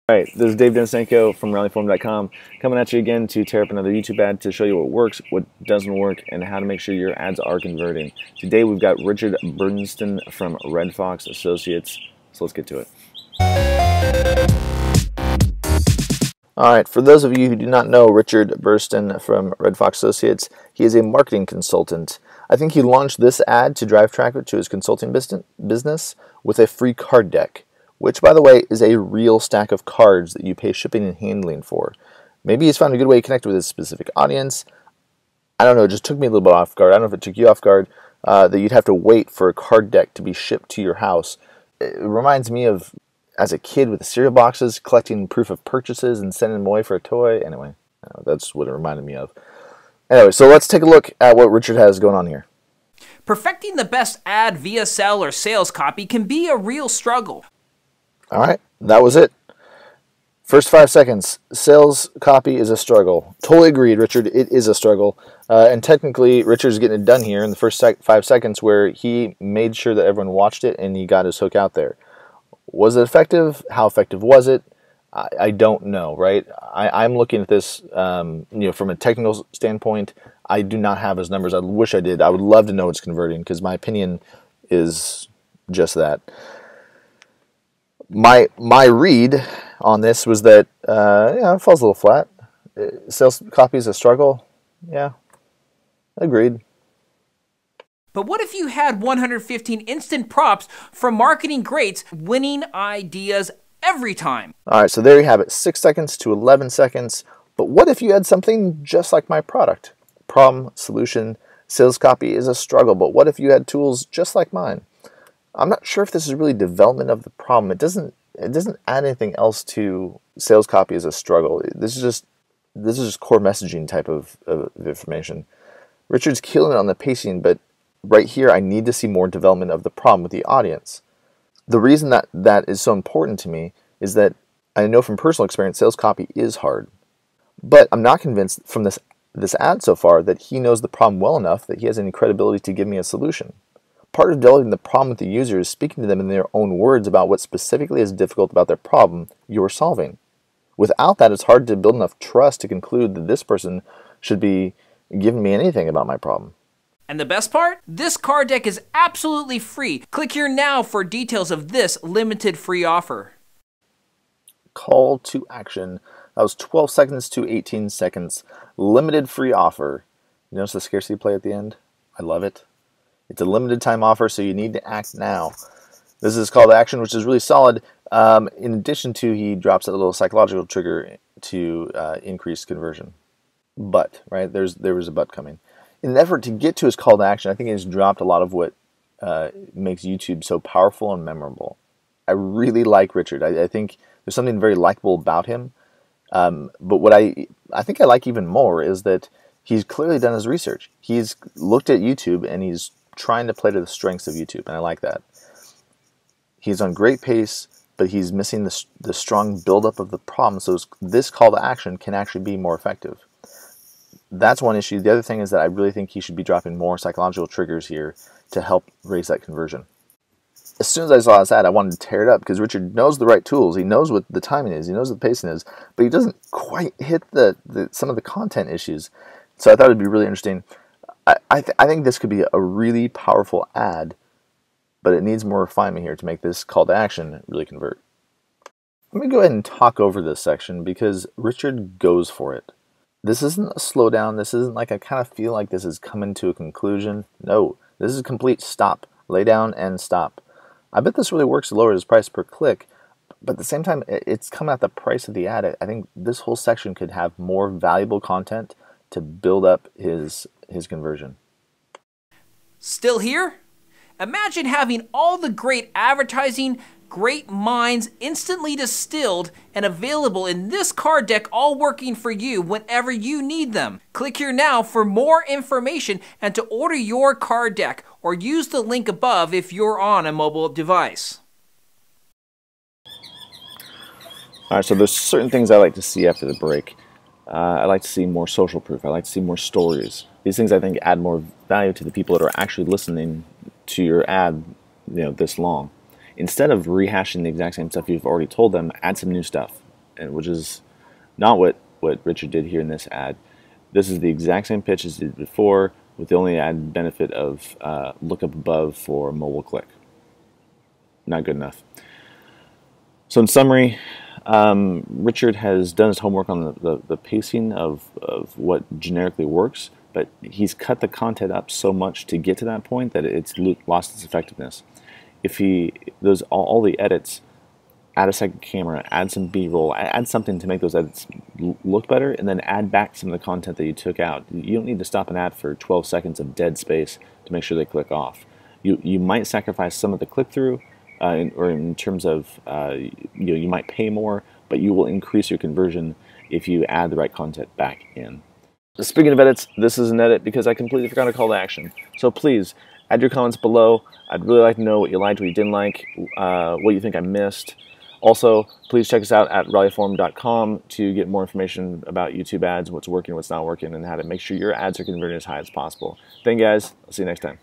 Alright, this is Dave Denisenko from rallyform.com coming at you again to tear up another YouTube ad to show you what works, what doesn't work, and how to make sure your ads are converting. Today we've got Richard Burdenston from Red Fox Associates, so let's get to it. Alright, for those of you who do not know Richard Burdenston from Red Fox Associates, he is a marketing consultant. I think he launched this ad to drive traffic to his consulting business with a free card deck, which, by the way, is a real stack of cards that you pay shipping and handling for. Maybe he's found a good way to connect with his specific audience. I don't know, it just took me a little bit off guard. I don't know if it took you off guard, that you'd have to wait for a card deck to be shipped to your house. It reminds me of, as a kid with the cereal boxes, collecting proof of purchases and sending them away for a toy. Anyway, that's what it reminded me of. Anyway, so let's take a look at what Richard has going on here. Perfecting the best ad via sell or sales copy can be a real struggle. All right, that was it. First 5 seconds. Sales copy is a struggle. Totally agreed, Richard. It is a struggle. And technically, Richard's getting it done here in the first 5 seconds where he made sure that everyone watched it and he got his hook out there. Was it effective? How effective was it? I don't know, right? I'm looking at this from a technical standpoint. I do not have his numbers. I wish I did. I would love to know it's converting because my opinion is just that. My read on this was that it falls a little flat. Sales copy is a struggle. Yeah, agreed. But what if you had 115 instant props from marketing greats winning ideas every time? All right, so there you have it, 6 seconds to 11 seconds. But what if you had something just like my product? Problem, solution, sales copy is a struggle, but what if you had tools just like mine? I'm not sure if this is really development of the problem. It doesn't add anything else to sales copy as a struggle. This is just core messaging type of information. Richard's killing it on the pacing, but right here I need to see more development of the problem with the audience. The reason that is so important to me is that I know from personal experience sales copy is hard. But I'm not convinced from this ad so far that he knows the problem well enough that he has any credibility to give me a solution. Part of developing the problem with the user is speaking to them in their own words about what specifically is difficult about their problem you're solving. Without that, it's hard to build enough trust to conclude that this person should be giving me anything about my problem. And the best part? This card deck is absolutely free. Click here now for details of this limited free offer. Call to action. That was 12 seconds to 18 seconds. Limited free offer. You notice the scarcity play at the end? I love it. It's a limited time offer, so you need to act now. This is call to action, which is really solid. In addition to, he drops a little psychological trigger to increase conversion. But, right, there was a but coming. In an effort to get to his call to action, I think he's dropped a lot of what makes YouTube so powerful and memorable. I really like Richard. I think there's something very likable about him. But what I think I like even more is that he's clearly done his research. He's looked at YouTube and he's trying to play to the strengths of YouTube, and I like that. He's on great pace, but he's missing the strong buildup of the problem, so this call to action can actually be more effective. That's one issue. The other thing is that I really think he should be dropping more psychological triggers here to help raise that conversion. As soon as I saw this ad, I wanted to tear it up because Richard knows the right tools. He knows what the timing is. He knows what the pacing is, but he doesn't quite hit some of the content issues. So I thought it'd be really interesting. I think this could be a really powerful ad, but it needs more refinement here to make this call to action really convert. Let me go ahead and talk over this section because Richard goes for it. This isn't a slowdown. This isn't like I kind of feel like this is coming to a conclusion. No, this is a complete stop. Lay down and stop. I bet this really works to lower his price per click, but at the same time, it's coming at the price of the ad. I think this whole section could have more valuable content to build up his conversion. Still here? Imagine having all the great advertising, great minds instantly distilled and available in this card deck, all working for you whenever you need them. Click here now for more information and to order your card deck, or use the link above if you're on a mobile device. All right, so there's certain things I like to see after the break. I like to see more social proof. I like to see more stories. These things I think add more value to the people that are actually listening to your ad, this long. Instead of rehashing the exact same stuff you've already told them, add some new stuff. and which is not what Richard did here in this ad. This is the exact same pitch as he did before, with the only added benefit of look up above for mobile click. Not good enough. So in summary, Richard has done his homework on the pacing of what generically works, but he's cut the content up so much to get to that point that it's lost its effectiveness. If he those all the edits, add a second camera, add some B-roll, add something to make those edits look better, and then add back some of the content that you took out. You don't need to stop an ad for 12 seconds of dead space to make sure they click off. You might sacrifice some of the click-through, or in terms of you might pay more, but you will increase your conversion if you add the right content back in. Speaking of edits, this is an edit because I completely forgot a call to action. So please, add your comments below. I'd really like to know what you liked, what you didn't like, what you think I missed. Also, please check us out at rallyform.com to get more information about YouTube ads, what's working, what's not working, and how to make sure your ads are converting as high as possible. Thank you guys. I'll see you next time.